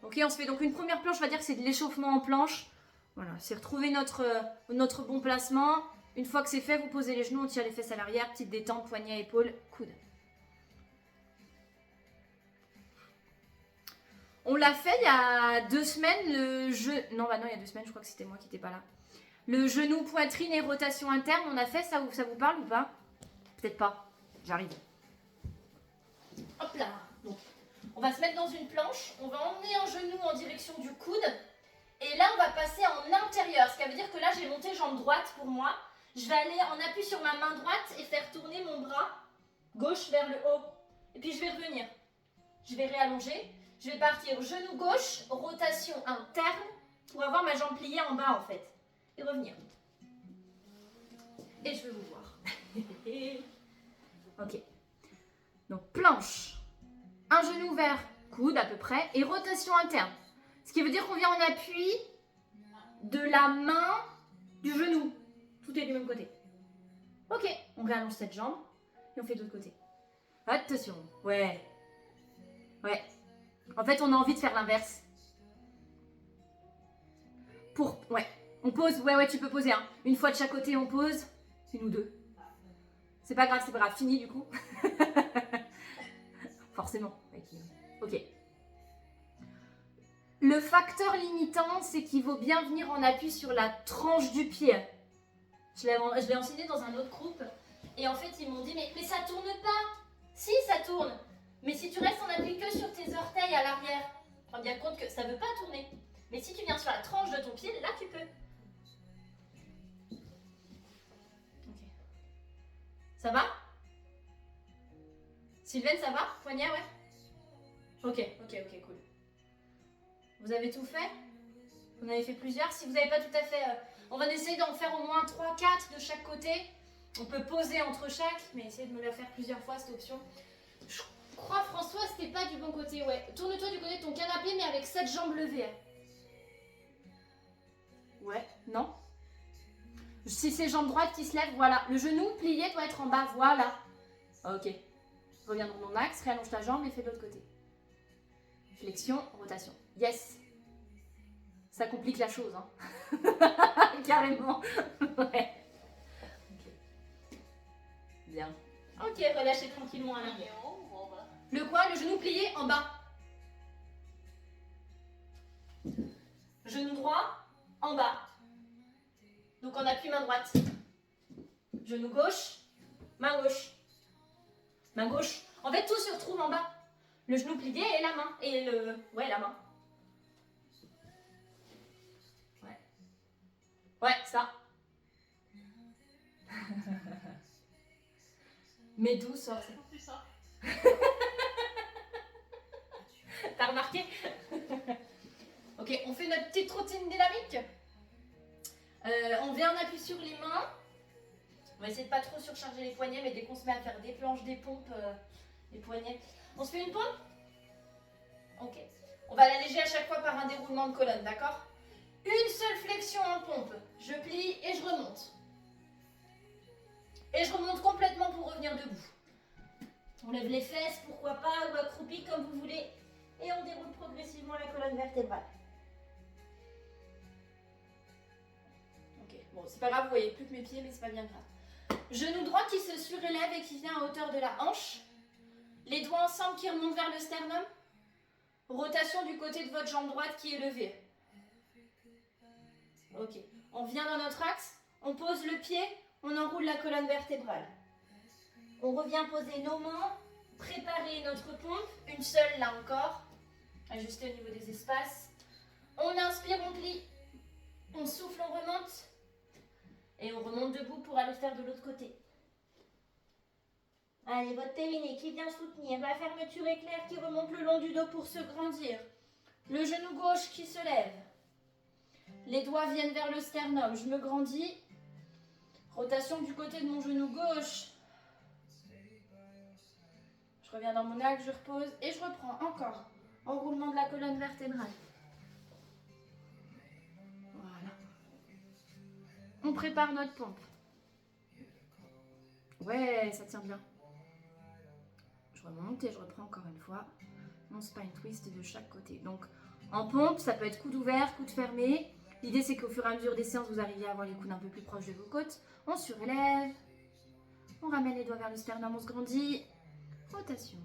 Ok, on se fait donc une première planche, on va dire que c'est de l'échauffement en planche. Voilà, c'est retrouver notre bon placement. Une fois que c'est fait, vous posez les genoux, on tire les fesses à l'arrière, petite détente, poignet, épaule, coude. On l'a fait il y a 2 semaines, Non, bah non, il y a 2 semaines, je crois que c'était moi qui n'étais pas là. Le genou, poitrine et rotation interne, on a fait ça, ça vous parle ou pas? Peut-être pas, j'arrive. Hop là, donc, on va se mettre dans une planche, on va emmener un genou en direction du coude. Et là, on va passer en intérieur, ce qui veut dire que là, j'ai monté jambe droite pour moi. Je vais aller en appui sur ma main droite et faire tourner mon bras gauche vers le haut. Et puis, je vais revenir. Je vais réallonger. Je vais partir genou gauche, rotation interne, pour avoir ma jambe pliée en bas, en fait. Et revenir. Et je veux vous voir. Ok. Donc, planche. Un genou vers coude, à peu près. Et rotation interne. Ce qui veut dire qu'on vient en appui de la main du genou. Tout est du même côté. Ok, on réallonge cette jambe et on fait de l'autre côté. Attention, ouais. Ouais. En fait, on a envie de faire l'inverse. Ouais, on pose, ouais, tu peux poser. Hein. Une fois de chaque côté, on pose. Une ou deux. C'est pas grave, fini du coup. Forcément. Ok. Le facteur limitant, c'est qu'il vaut bien venir en appui sur la tranche du pied. Je l'ai enseigné dans un autre groupe. Et en fait, ils m'ont dit, mais ça tourne pas. Si, ça tourne. Mais si tu restes en appui que sur tes orteils à l'arrière, prends bien compte que ça ne veut pas tourner. Mais si tu viens sur la tranche de ton pied, là, tu peux. Okay. Ça va? Sylvaine, ça va? Poignet, ouais? Ok, cool. Vous avez tout fait? Vous en avez fait plusieurs? Si vous n'avez pas tout à fait... on va essayer d'en faire au moins 3-4 de chaque côté. On peut poser entre chaque, mais essayez de me la faire plusieurs fois, cette option. Je crois, François, c'était pas du bon côté, ouais. Tourne-toi du côté de ton canapé, mais avec 7 jambes levées. Ouais, non? Si c'est jambe droite qui se lève, voilà. Le genou plié doit être en bas, voilà. Ok. Reviens dans mon axe, réallonge ta jambe et fais de l'autre côté. Flexion, rotation. Yes. Ça complique la chose, hein. Carrément. Ouais. Okay. Bien. Ok, relâchez tranquillement à l'arrière. Le quoi? Le genou plié en bas. Genou droit en bas. Donc on appuie main droite. Genou gauche, main gauche. Main gauche. En fait, tout se retrouve en bas. Le genou plié et la main. Ouais, la main. Ouais. Ouais, ça. Mais d'où sort ça? C'est ça. T'as remarqué? Ok, on fait notre petite routine dynamique. On vient en appui sur les mains. On va essayer de pas trop surcharger les poignets, mais dès qu'on se met à faire des planches, des pompes, les poignets. On se fait une pompe? Ok. On va l'alléger à chaque fois par un déroulement de colonne, d'accord? Une seule flexion en pompe. Je plie et je remonte. Et je remonte complètement pour revenir debout. On lève les fesses, pourquoi pas, ou accroupi comme vous voulez. Et on déroule progressivement la colonne vertébrale. Ok, bon, c'est pas grave, vous voyez plus que mes pieds, mais c'est pas bien grave. Genou droit qui se surélève et qui vient à hauteur de la hanche. Les doigts ensemble qui remontent vers le sternum. Rotation du côté de votre jambe droite qui est levée. Ok, on vient dans notre axe, on pose le pied, on enroule la colonne vertébrale. On revient poser nos mains, préparer notre pompe, une seule là encore, ajuster au niveau des espaces. On inspire, on plie, on souffle, on remonte. Et on remonte debout pour aller faire de l'autre côté. Allez, votre périnée qui vient soutenir, la fermeture éclair qui remonte le long du dos pour se grandir. Le genou gauche qui se lève. Les doigts viennent vers le sternum, je me grandis. Rotation du côté de mon genou gauche. Je reviens dans mon axe, je repose et je reprends encore. Enroulement de la colonne vertébrale. Voilà. On prépare notre pompe. Ouais, ça tient bien. Je remonte et je reprends encore une fois mon spine twist de chaque côté. Donc en pompe, ça peut être coude ouvert, coude fermé. L'idée c'est qu'au fur et à mesure des séances, vous arriviez à avoir les coudes un peu plus proches de vos côtes. On surélève. On ramène les doigts vers le sternum, on se grandit. Rotation.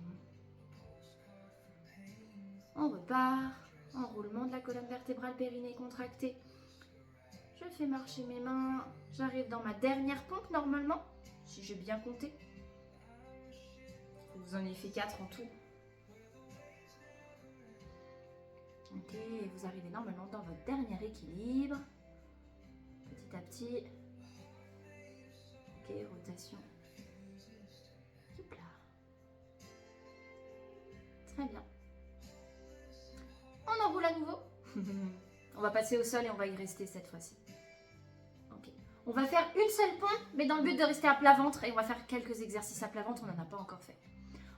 On repart. Enroulement de la colonne vertébrale, périnée contractée. Je fais marcher mes mains. J'arrive dans ma dernière pompe normalement, si j'ai bien compté. Vous en avez fait 4 en tout. Ok, et vous arrivez normalement dans votre dernier équilibre. Petit à petit. Ok, rotation. Hop là. Très bien. On enroule à nouveau. On va passer au sol et on va y rester cette fois-ci. Ok. On va faire une seule pompe, mais dans le but de rester à plat ventre. Et on va faire quelques exercices à plat ventre, on n'en a pas encore fait.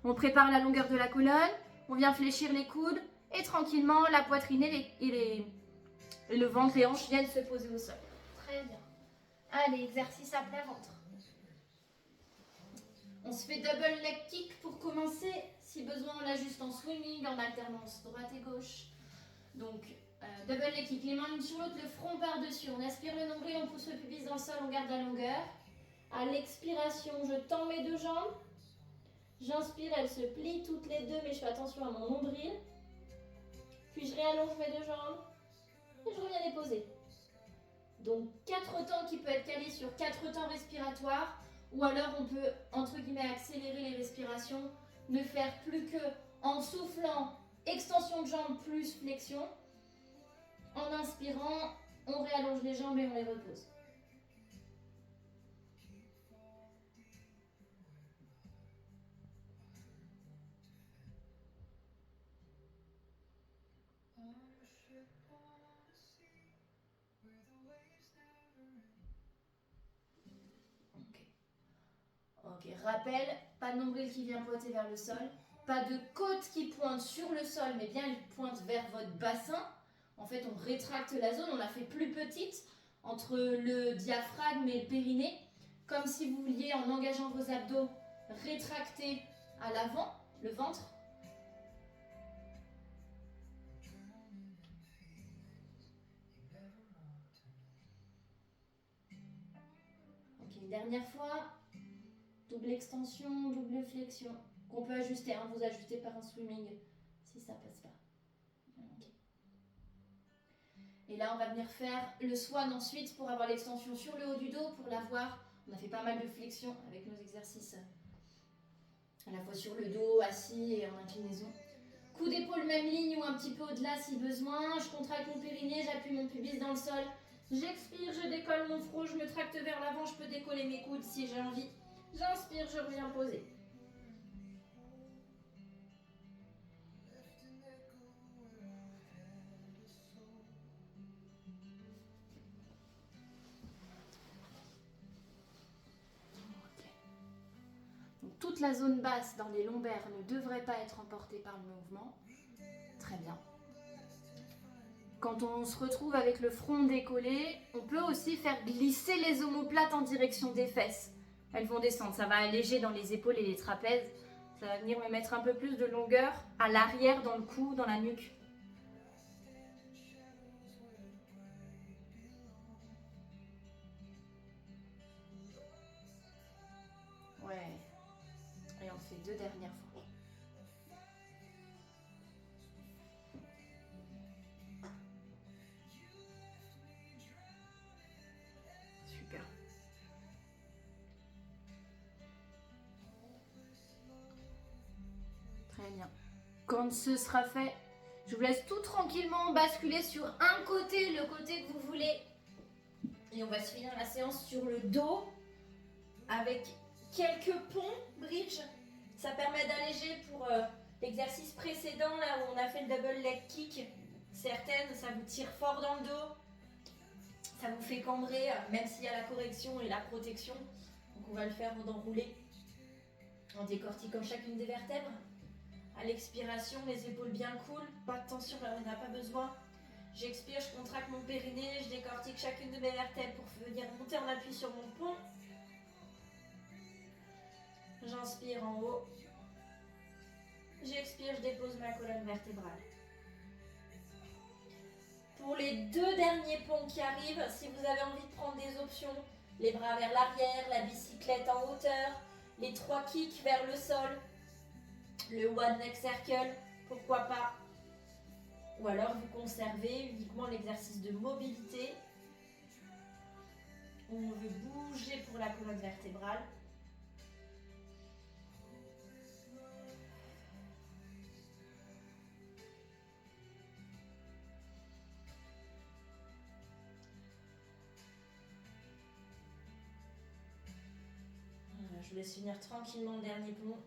On prépare la longueur de la colonne. On vient fléchir les coudes. Et tranquillement, la poitrine et le ventre, les hanches viennent se poser au sol. Très bien. Allez, exercice à plat ventre. On se fait double leg kick pour commencer. Si besoin, on l'ajuste en swimming, en alternance droite et gauche. Donc, double leg kick, les mains l'une sur l'autre, le front par-dessus. On aspire le nombril, on pousse le pubis dans le sol, on garde la longueur. À l'expiration, je tends mes deux jambes. J'inspire, elles se plient toutes les deux, mais je fais attention à mon nombril. Puis je réallonge mes deux jambes et je reviens les poser. Donc 4 temps qui peut être calé sur 4 temps respiratoires, ou alors on peut entre guillemets accélérer les respirations, ne faire plus que en soufflant, extension de jambes plus flexion. En inspirant, on réallonge les jambes et on les repose. Ok, rappel, pas de nombril qui vient pointer vers le sol, pas de côte qui pointe sur le sol, mais bien elle pointe vers votre bassin. En fait, on rétracte la zone, on la fait plus petite entre le diaphragme et le périnée, comme si vous vouliez, en engageant vos abdos, rétracter à l'avant, le ventre. Ok, une dernière fois. Double extension, double flexion, qu'on peut ajuster, hein, vous ajustez par un swimming si ça passe pas. Okay. Et là, on va venir faire le swan ensuite pour avoir l'extension sur le haut du dos, pour l'avoir. On a fait pas mal de flexion avec nos exercices, à la fois sur le dos, assis et en inclinaison. Coup d'épaule, même ligne ou un petit peu au-delà si besoin. Je contracte mon périnée, j'appuie mon pubis dans le sol. J'expire, je décolle mon front, je me tracte vers l'avant, je peux décoller mes coudes si j'ai envie. J'inspire, je reviens poser. Donc, toute la zone basse dans les lombaires ne devrait pas être emportée par le mouvement. Très bien. Quand on se retrouve avec le front décollé, on peut aussi faire glisser les omoplates en direction des fesses. Elles vont descendre, ça va alléger dans les épaules et les trapèzes. Ça va venir me mettre un peu plus de longueur à l'arrière, dans le cou, dans la nuque. Ouais. Et on fait 2 dernières fois. Super. Très bien. Quand ce sera fait, je vous laisse tout tranquillement basculer sur un côté, le côté que vous voulez. Et on va se finir la séance sur le dos avec quelques ponts bridge. Ça permet d'alléger pour l'exercice précédent, là où on a fait le double leg kick. Certaines, ça vous tire fort dans le dos. Ça vous fait cambrer, même s'il y a la correction et la protection. Donc on va le faire en enroulé, en décortiquant chacune des vertèbres. À l'expiration, les épaules bien cool, pas de tension là, on n'a pas besoin. J'expire, je contracte mon périnée, je décortique chacune de mes vertèbres pour venir monter en appui sur mon pont. J'inspire en haut. J'expire, je dépose ma colonne vertébrale. Pour les 2 derniers ponts qui arrivent, si vous avez envie de prendre des options, les bras vers l'arrière, la bicyclette en hauteur, les 3 kicks vers le sol, le one neck circle, pourquoi pas. Ou alors vous conservez uniquement l'exercice de mobilité où on veut bouger pour la colonne vertébrale. Voilà, je vous laisse finir tranquillement le dernier pont.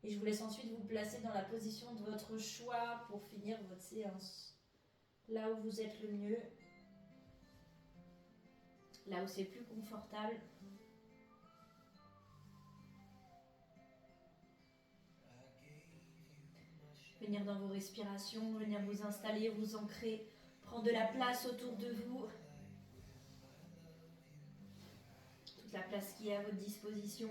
Et je vous laisse ensuite vous placer dans la position de votre choix pour finir votre séance. Là où vous êtes le mieux. Là où c'est plus confortable. Venir dans vos respirations, venir vous installer, vous ancrer, prendre de la place autour de vous. Toute la place qui est à votre disposition.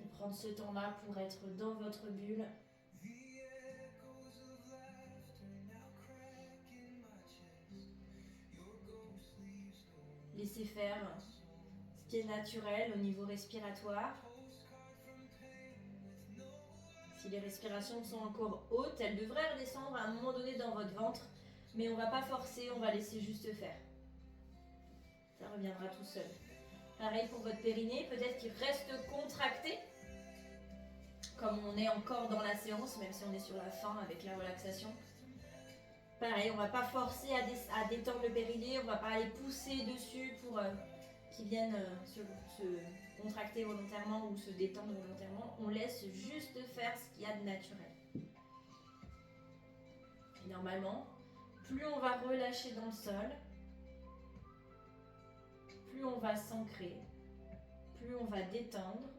Et prendre ce temps-là pour être dans votre bulle. Laissez faire ce qui est naturel au niveau respiratoire. Si les respirations sont encore hautes, elles devraient redescendre à un moment donné dans votre ventre, mais on ne va pas forcer, on va laisser juste faire. Ça reviendra tout seul. Pareil pour votre périnée, peut-être qu'il reste contracté, comme on est encore dans la séance, même si on est sur la fin avec la relaxation. Pareil, on ne va pas forcer à détendre le périnée, on ne va pas aller pousser dessus pour qu'il vienne se contracter volontairement ou se détendre volontairement. On laisse juste faire ce qu'il y a de naturel. Et normalement, plus on va relâcher dans le sol, plus on va s'ancrer, plus on va détendre.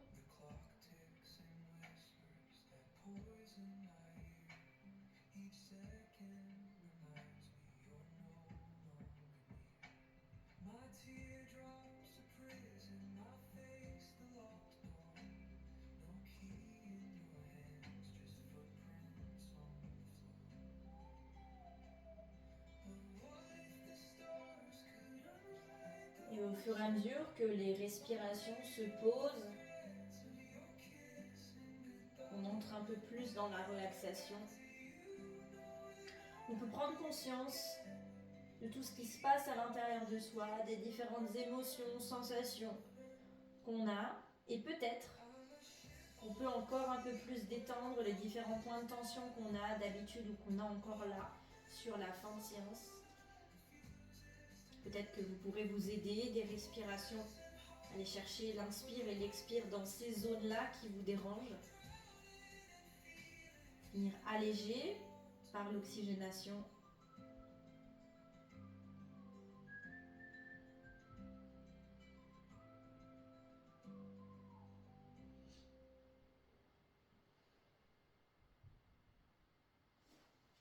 Et au fur et à mesure que les respirations se posent, on entre un peu plus dans la relaxation. On peut prendre conscience de tout ce qui se passe à l'intérieur de soi, des différentes émotions, sensations qu'on a, et peut-être qu'on peut encore un peu plus détendre les différents points de tension qu'on a d'habitude ou qu'on a encore là sur la fin de séance. Peut-être que vous pourrez vous aider des respirations, aller chercher l'inspire et l'expire dans ces zones-là qui vous dérangent. Venir alléger par l'oxygénation.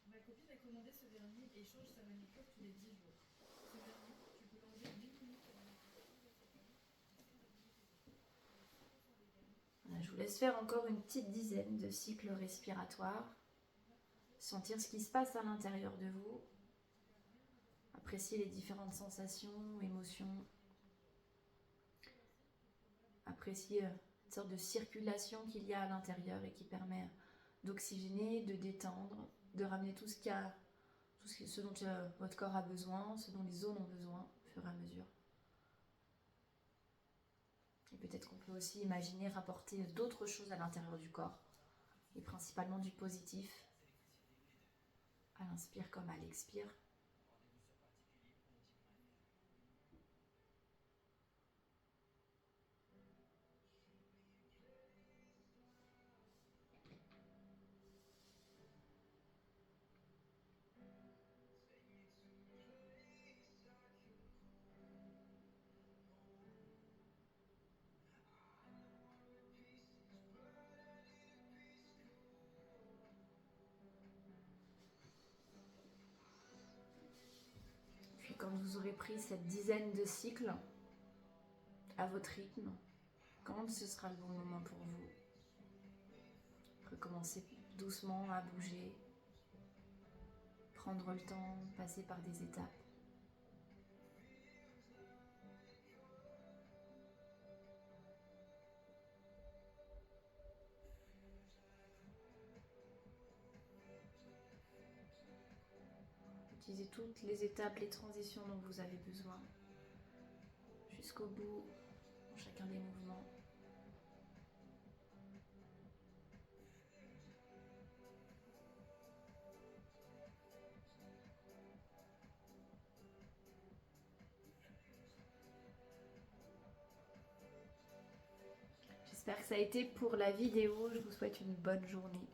Ma copine a commandé ce vernis et change sa manucure tous les 10 jours. Ce vernis, tu peux l'enlever 8 minutes avant la Voilà, je vous laisse faire encore une petite dizaine de cycles respiratoires. Sentir ce qui se passe à l'intérieur de vous. Apprécier les différentes sensations, émotions. Apprécier une sorte de circulation qu'il y a à l'intérieur et qui permet d'oxygéner, de détendre, de ramener tout ce dont votre corps a besoin, ce dont les zones ont besoin au fur et à mesure. Et peut-être qu'on peut aussi imaginer rapporter d'autres choses à l'intérieur du corps, et principalement du positif, à l'inspire comme à l'expire. vous aurez pris cette dizaine de cycles à votre rythme, quand ce sera le bon moment pour vous, recommencez doucement à bouger, prendre le temps, passer par des étapes. Utilisez toutes les étapes, les transitions dont vous avez besoin, jusqu'au bout, dans chacun des mouvements. J'espère que ça a été pour la vidéo. Je vous souhaite une bonne journée.